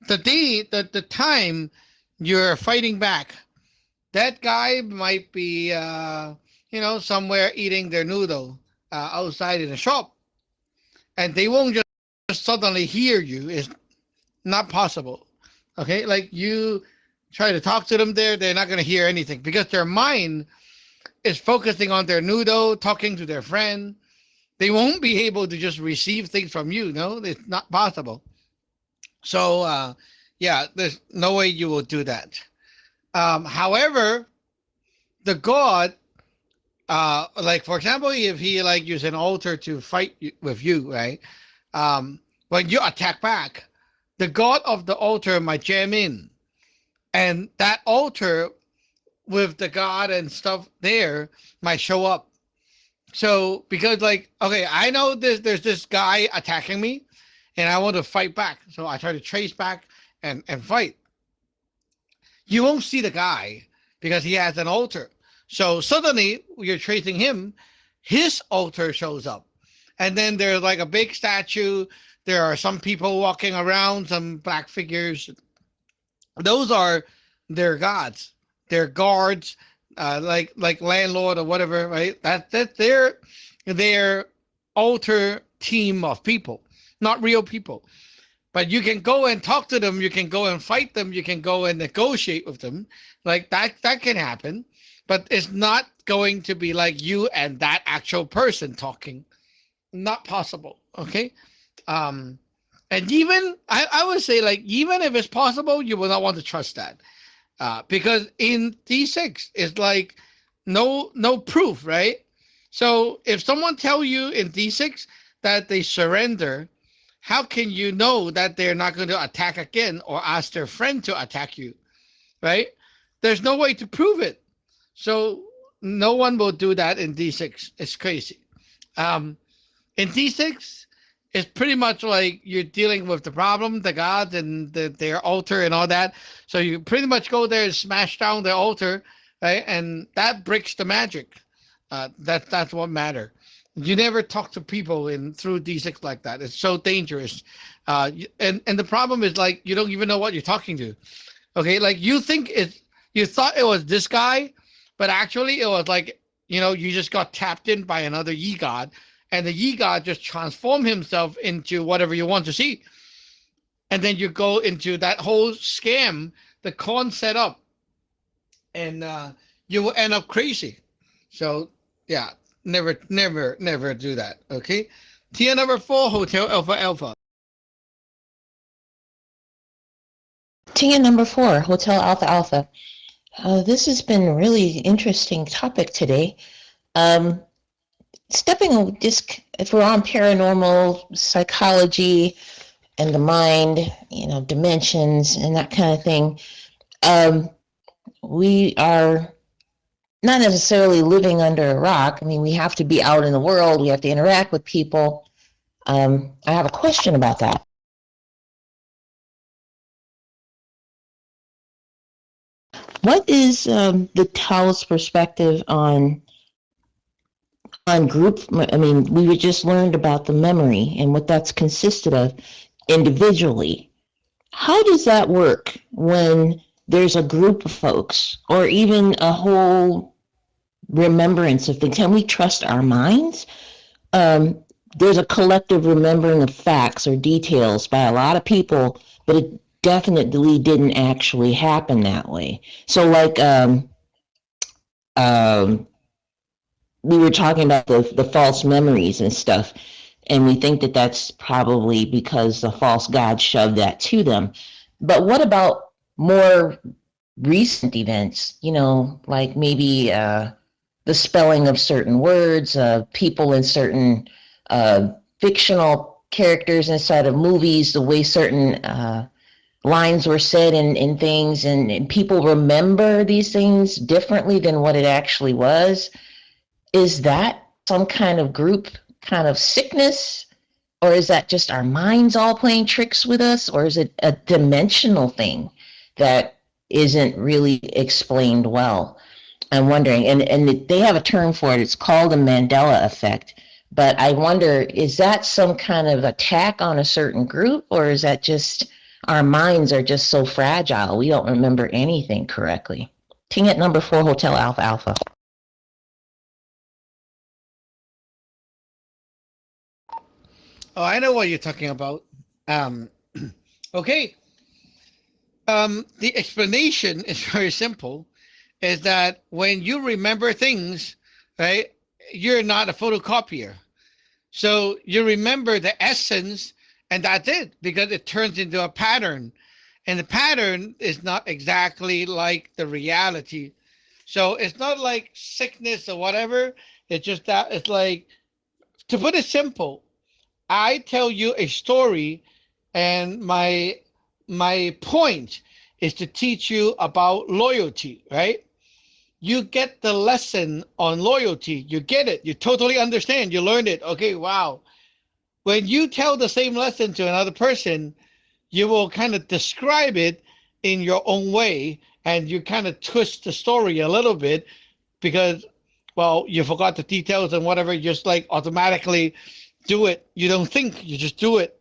The time you're fighting back, that guy might be, somewhere eating their noodle outside in a shop, and they won't just suddenly hear you. It's not possible. Okay, like you try to talk to them there, they're not going to hear anything because their mind is focusing on their noodle, talking to their friend. They won't be able to just receive things from you. No, it's not possible. So yeah, there's no way you will do that. However, the god, like for example, if he like use an altar to fight with you, right? When you attack back, the god of the altar might jam in, and that altar with the god and stuff there might show up. So because like okay, I know there's this guy attacking me, and I want to fight back. So I try to trace back and fight. You won't see the guy because he has an altar. So suddenly you're tracing him, his altar shows up. And then there's like a big statue. There are some people walking around, some black figures. Those are their gods, their guards, like landlord or whatever, right? That's their altar team of people, not real people. But you can go and talk to them, you can go and fight them, you can go and negotiate with them. Like that can happen, but it's not going to be like you and that actual person talking. Not possible. Okay. And even I would say like even if it's possible, you will not want to trust that. Because in D6 it's like no proof, right? So if someone tell you in D6 that they surrender, how can you know that they're not going to attack again or ask their friend to attack you, right? There's no way to prove it. So no one will do that in D6. It's crazy. In D6, it's pretty much like you're dealing with the problem, the gods and their altar and all that. So you pretty much go there and smash down the altar, right? And that breaks the magic. That's what matters. You never talk to people in through D6 like that. It's so dangerous. And the problem is like you don't even know what you're talking to. Okay, like you thought it was this guy, but actually it was like you just got tapped in by another Yi god, and the Yi god just transformed himself into whatever you want to see, and then you go into that whole scam, the con set up, and you will end up crazy. So yeah. Never do that. Okay. Tier number 4, Hotel Alpha Alpha. Tier number 4, Hotel Alpha Alpha. This has been a really interesting topic today. Stepping just if we're on paranormal psychology and the mind, dimensions and that kind of thing. We are not necessarily living under a rock. I mean, we have to be out in the world. We have to interact with people. I have a question about that. What is the Taoist perspective on group? I mean, we just learned about the memory and what that's consisted of individually. How does that work when there's a group of folks or even a whole remembrance of things? Can we trust our minds? There's a collective remembering of facts or details by a lot of people, but it definitely didn't actually happen that way. So like we were talking about the false memories and stuff, and we think that that's probably because the false god shoved that to them. But what about more recent events, like maybe the spelling of certain words, people in certain fictional characters inside of movies, the way certain lines were said in things, and people remember these things differently than what it actually was. Is that some kind of group kind of sickness? Or is that just our minds all playing tricks with us? Or is it a dimensional thing that isn't really explained well? I'm wondering, and they have a term for it. It's called a Mandela effect. But I wonder, is that some kind of attack on a certain group, or is that just our minds are just so fragile we don't remember anything correctly? Ting at number 4, Hotel Alpha Alpha. Oh, I know what you're talking about. Okay. The explanation is very simple. Is that when you remember things, right? You're not a photocopier. So you remember the essence And that's it, because it turns into a pattern. And the pattern is not exactly like the reality. So it's not like sickness or whatever. It's just that it's like, to put it simple, I tell you a story, and my point is to teach you about loyalty, right? You get the lesson on loyalty. You get it. You totally understand. You learned it. Okay, wow. When you tell the same lesson to another person, you will kind of describe it in your own way, and you kind of twist the story a little bit because, well, you forgot the details and whatever. You just like automatically do it. You don't think, you just do it.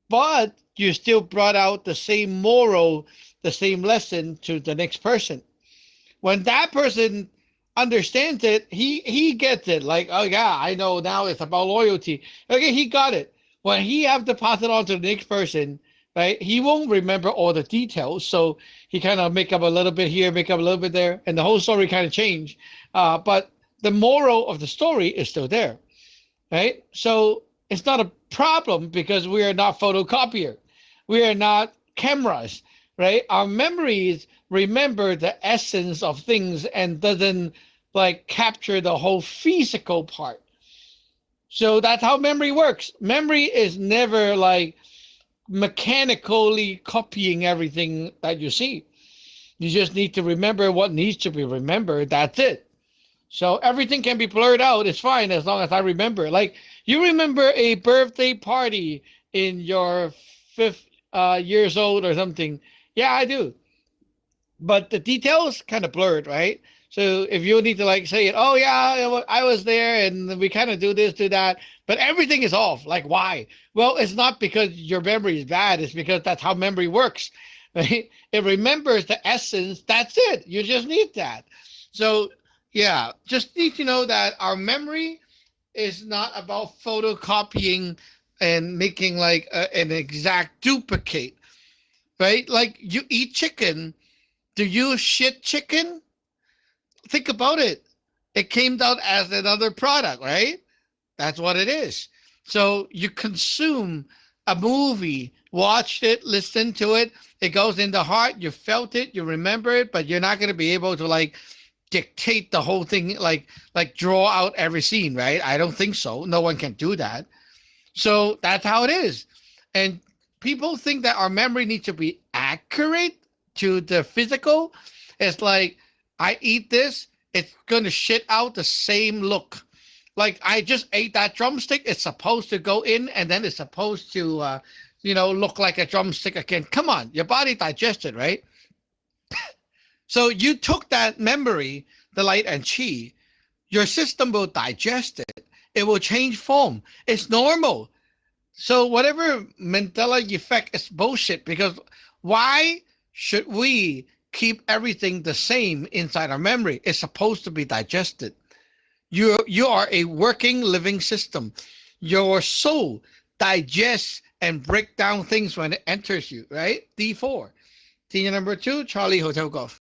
But you still brought out the same moral, the same lesson to the next person. When that person understands it, he gets it. Like, oh yeah, I know now it's about loyalty. Okay, he got it. When he have to pass it on to the next person, right? He won't remember all the details, so he kind of make up a little bit here, make up a little bit there, and the whole story kind of change. But the moral of the story is still there, right? So it's not a problem because we are not photocopier, we are not cameras, right? Our memories remember the essence of things and doesn't like capture the whole physical part. So that's how memory works. Memory is never like mechanically copying everything that you see. You just need to remember what needs to be remembered. That's it. So everything can be blurred out. It's fine as long as I remember. Like, you remember a birthday party in your 5th years old or something. Yeah, I do. But the details kind of blurred, right? So if you need to like say it, oh yeah, I was there and we kind of do this, do that, but everything is off. Like, why? Well, it's not because your memory is bad. It's because that's how memory works. Right? It remembers the essence. That's it. You just need that. So yeah, just need to know that our memory is not about photocopying and making like an exact duplicate, right? Like, you eat chicken. Do you shit chicken? Think about it. It came out as another product, right? That's what it is. So you consume a movie, watched it, listened to it. It goes in the heart. You felt it. You remember it, but you're not going to be able to like dictate the whole thing, like draw out every scene, right? I don't think so. No one can do that. So that's how it is. And people think that our memory needs to be accurate to the physical. It's like, I eat this, it's going to shit out the same look. Like, I just ate that drumstick, it's supposed to go in and then it's supposed to, look like a drumstick again. Come on, your body digested, right? So you took that memory, the light and chi, your system will digest it. It will change form. It's normal. So whatever Mandela effect is bullshit, because why should we keep everything the same inside our memory? It's supposed to be digested. You are a working, living system. Your soul digests and break down things when it enters you, right? D4. Senior number 2, Charlie Hotel Golf.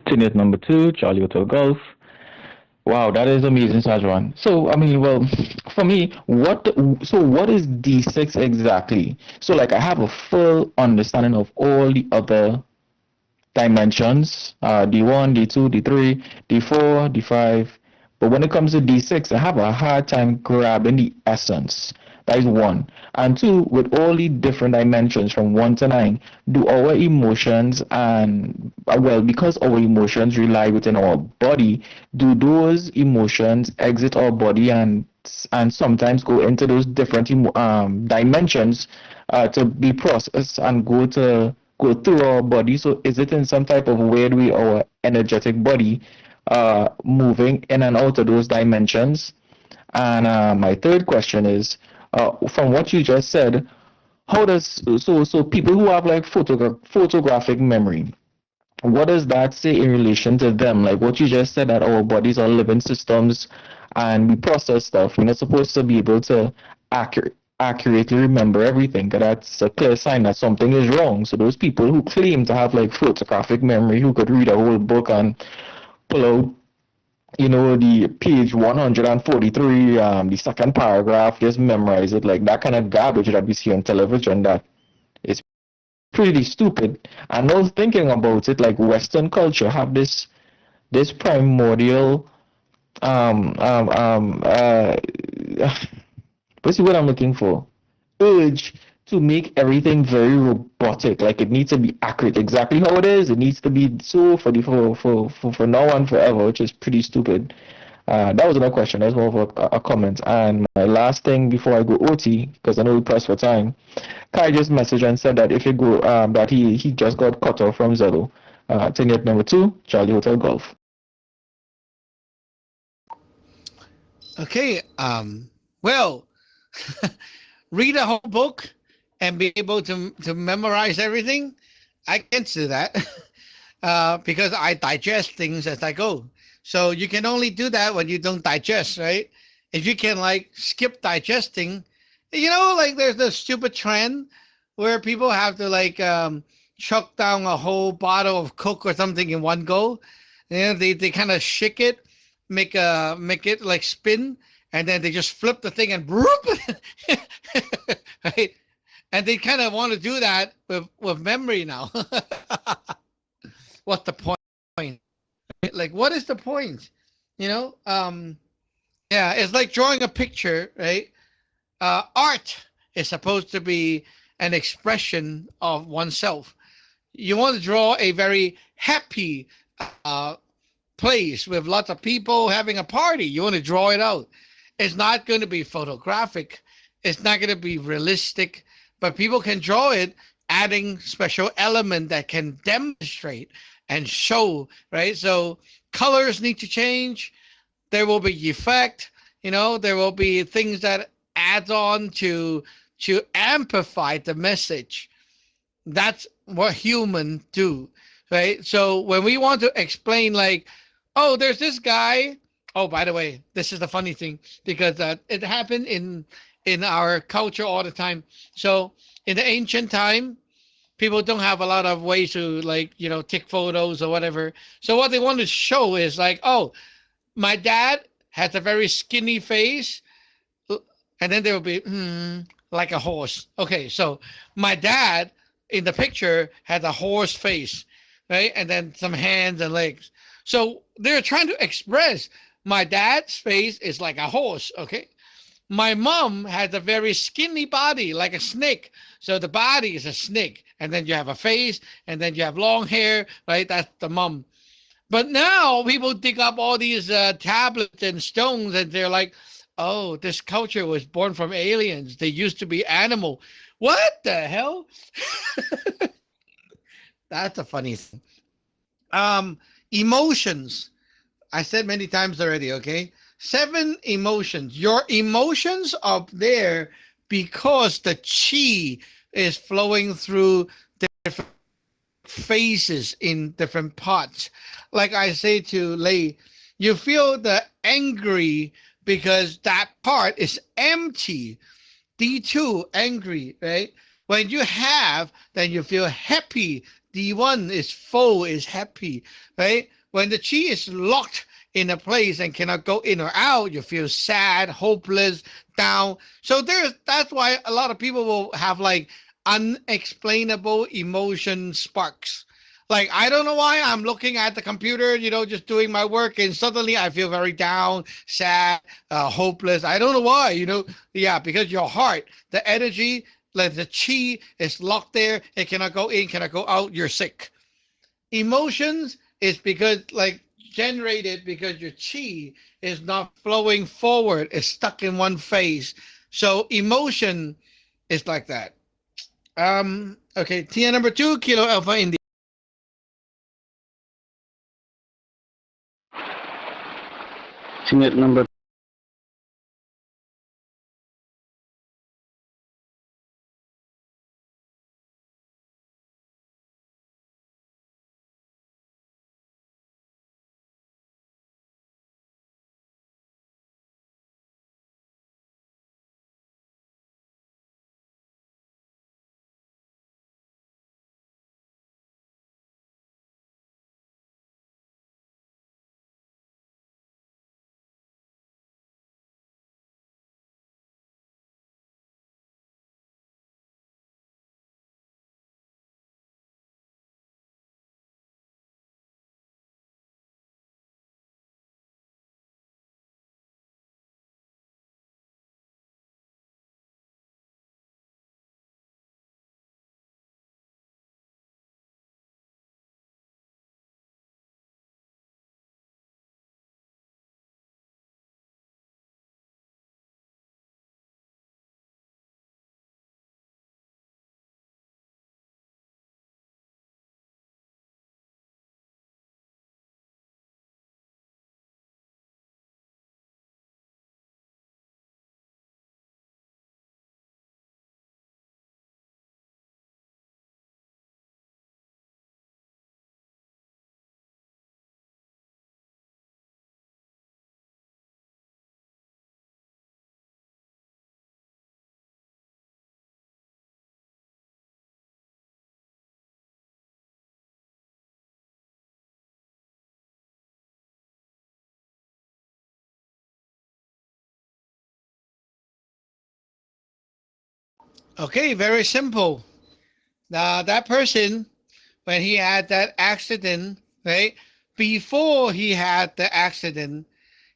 Tenet number 2, Charlie Hotel Golf. Wow, that is amazing, Sajwan. So, I mean, well, for me, what is D6 exactly? So, like, I have a full understanding of all the other dimensions, D1, D2, D3, D4, D5. But when it comes to D6, I have a hard time grabbing the essence. That is 1. And 2, with all the different dimensions from 1 to 9, do our emotions and, well, because our emotions rely within our body, do those emotions exit our body and sometimes go into those different dimensions to be processed and go through our body? So is it in some type of weird way our energetic body moving in and out of those dimensions? And my third question is, from what you just said, how does so people who have like photographic memory, what does that say in relation to them? Like what you just said, that our bodies are living systems and we process stuff. We're not supposed to be able to accurately remember everything. That's a clear sign that something is wrong. So those people who claim to have like photographic memory, who could read a whole book and pull out the page 143, the second paragraph, just memorize it, like that kind of garbage that we see on television that is pretty stupid. And now thinking about it, like Western culture have this primordial what's the word I'm looking for? Urge to make everything very robotic. Like it needs to be accurate, exactly how it is. It needs to be so for now and forever, which is pretty stupid. That was another question. That's more of a comment. And my last thing before I go OT, because I know we pressed for time, Kai just messaged and said that if you go, that he just got cut off from Zello. Ticket number 2, Charlie Hotel Golf. Okay. Well, read a whole book and be able to memorize everything. I can't do that because I digest things as I go. So you can only do that when you don't digest, right? If you can like skip digesting, like there's the stupid trend where people have to like chuck down a whole bottle of Coke or something in one go. They kind of shake it, make it like spin, and then they just flip the thing and right? And they kind of want to do that with memory now. What's the point? Like, what is the point? You know? Yeah, it's like drawing a picture, right? Art is supposed to be an expression of oneself. You want to draw a very happy uh, place with lots of people having a party. You want to draw it out. It's not going to be photographic. It's not going to be realistic, but people can draw it, adding special element that can demonstrate and show, right? So colors need to change. There will be effect. There will be things that add on to amplify the message. That's what humans do, right? So when we want to explain, like, oh, there's this guy. Oh, by the way, this is the funny thing because it happened in our culture all the time. So in the ancient time, people don't have a lot of ways to like take photos or whatever. So what they want to show is like, oh, my dad has a very skinny face, and then there will be like a horse. Okay, so my dad in the picture had a horse face, right? And then some hands and legs. So they're trying to express my dad's face is like a horse. Okay, my mom has a very skinny body, like a snake. So the body is a snake, and then you have a face, and then you have long hair, right? That's the mom. But now people dig up all these tablets and stones, and they're like, "Oh, this culture was born from aliens. They used to be animal." What the hell? That's a funny thing. Um, Emotions. I said many times already. Okay, 7 emotions. Your emotions are there because the chi is flowing through different phases in different parts. Like I say to Lei, you feel the angry because that part is empty. D2, angry, right? When you have, then you feel happy. D1 is full, is happy, right? When the chi is locked in a place and cannot go in or out, you feel sad, hopeless, down. So that's why a lot of people will have like unexplainable emotion sparks. Like, I don't know why I'm looking at the computer, just doing my work, and suddenly I feel very down, sad, hopeless. I don't know why, Yeah, because your heart, the energy, like the chi is locked there. It cannot go in, cannot go out. You're sick. Emotions is because, like, generated because your chi is not flowing forward. It's stuck in one phase. So emotion is like that. Okay, Tia number 2, Kilo Alpha India. Ticket number Okay, very simple. Now that person, when he had that accident, right? Before he had the accident,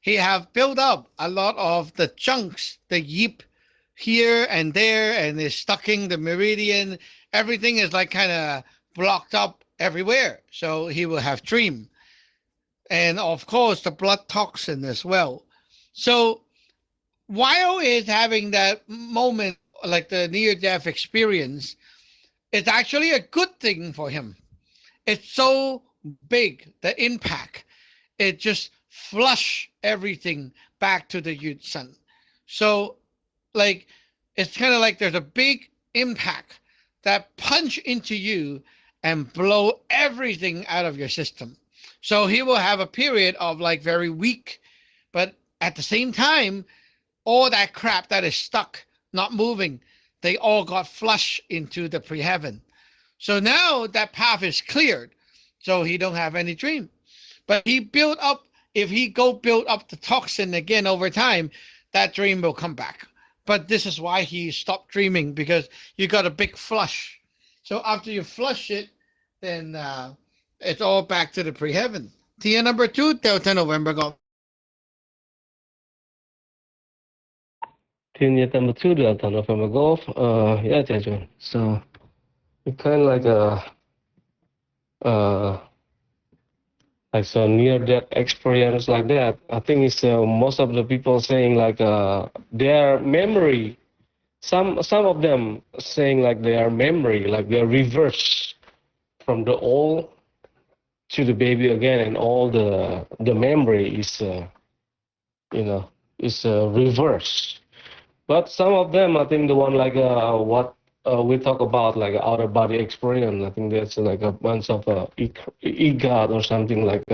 he have built up a lot of the chunks, the yip here and there, and is stuck in the meridian. Everything is like kind of blocked up everywhere. So he will have dream. And of course, the blood toxin as well. So while he's having that moment, like the near death experience, it's actually a good thing for him. It's so big, the impact. It just flush everything back to the Yun Sun. So, like, it's kind of like there's a big impact that punch into you and blow everything out of your system. So he will have a period of like very weak, but at the same time, all that crap that is stuck, not moving, they all got flushed into the pre-heaven. So now that path is cleared. So he don't have any dream. But he built up, if he go build up the toxin again over time, that dream will come back. But this is why he stopped dreaming, because you got a big flush. So after you flush it, then it's all back to the pre-heaven. Tia number 2, Delta November Golf. Tia number 2, Delta November Golf. Yeah, Jajun. So it's kind of like some near-death experience like that. I think it's most of the people saying like their memory. Some of them saying like their memory, like they're reversed from the old to the baby again, and all the memory is is reversed. But some of them, I think the one like what we talk about, like outer body experience, I think that's like a bunch of EGOT or something like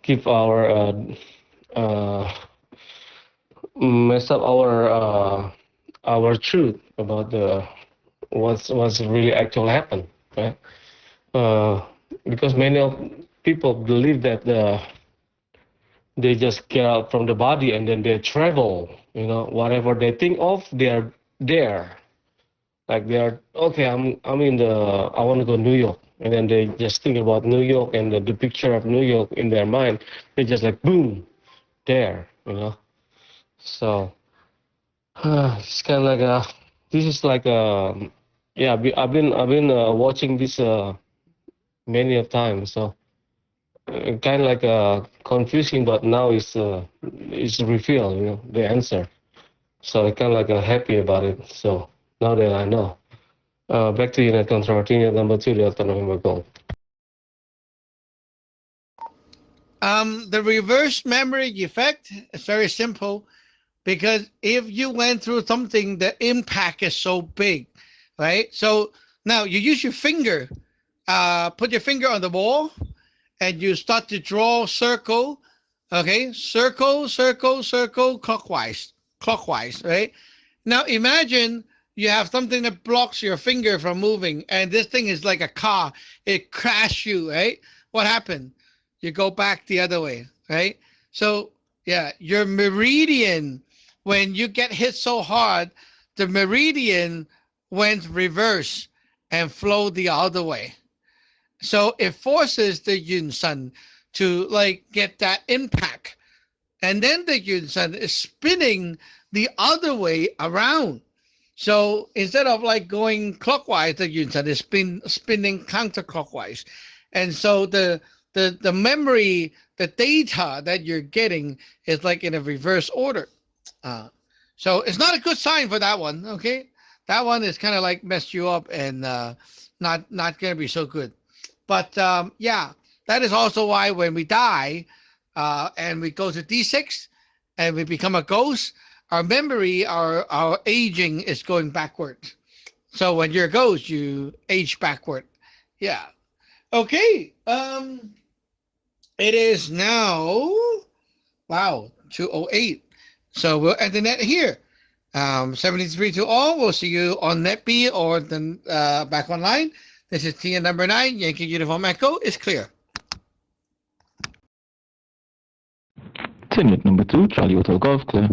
give our mess up our truth about the what's really actually happened, right? Because many of people believe that they just get out from the body and then they travel, whatever they think of, they're there. Like they're okay. I'm in I want to go to New York, and then they just think about New York and the picture of New York in their mind. They just like boom, there, So it's kind of like this is like yeah. I've been watching this many of times. So kind of like confusing, but now it's revealed, the answer. So I kind of like happy about it. So. Now that I know. Back to you, Net Controverting, number 2, Delta November Golf. The reverse memory effect is very simple, because if you went through something, the impact is so big, right? So now you use your finger, put your finger on the wall, and you start to draw circle, okay? Circle, circle, circle, clockwise, right? Now imagine you have something that blocks your finger from moving, and this thing is like a car. It crashed you, right? What happened? You go back the other way, right? So, yeah, your meridian, when you get hit so hard, the meridian went reverse and flowed the other way. So it forces the Yun Sun to like get that impact. And then the Yun Sun is spinning the other way around. So instead of like going clockwise, the Yun Sun is spinning counterclockwise. And so the memory, the data that you're getting is like in a reverse order. So it's not a good sign for that one, okay? That one is kind of like messed you up and not going to be so good. But yeah, that is also why when we die and we go to D6 and we become a ghost, our memory, our aging is going backward. So when you're a ghost, you age backward. Yeah. Okay. It is now, wow, 2:08. So we'll end the net here. 73 to all. We'll see you on NetB or then back online. This is Tia number 9. Yankee Uniform Echo is clear. Tinlet number 2, Charlie Hotel Golf, clear.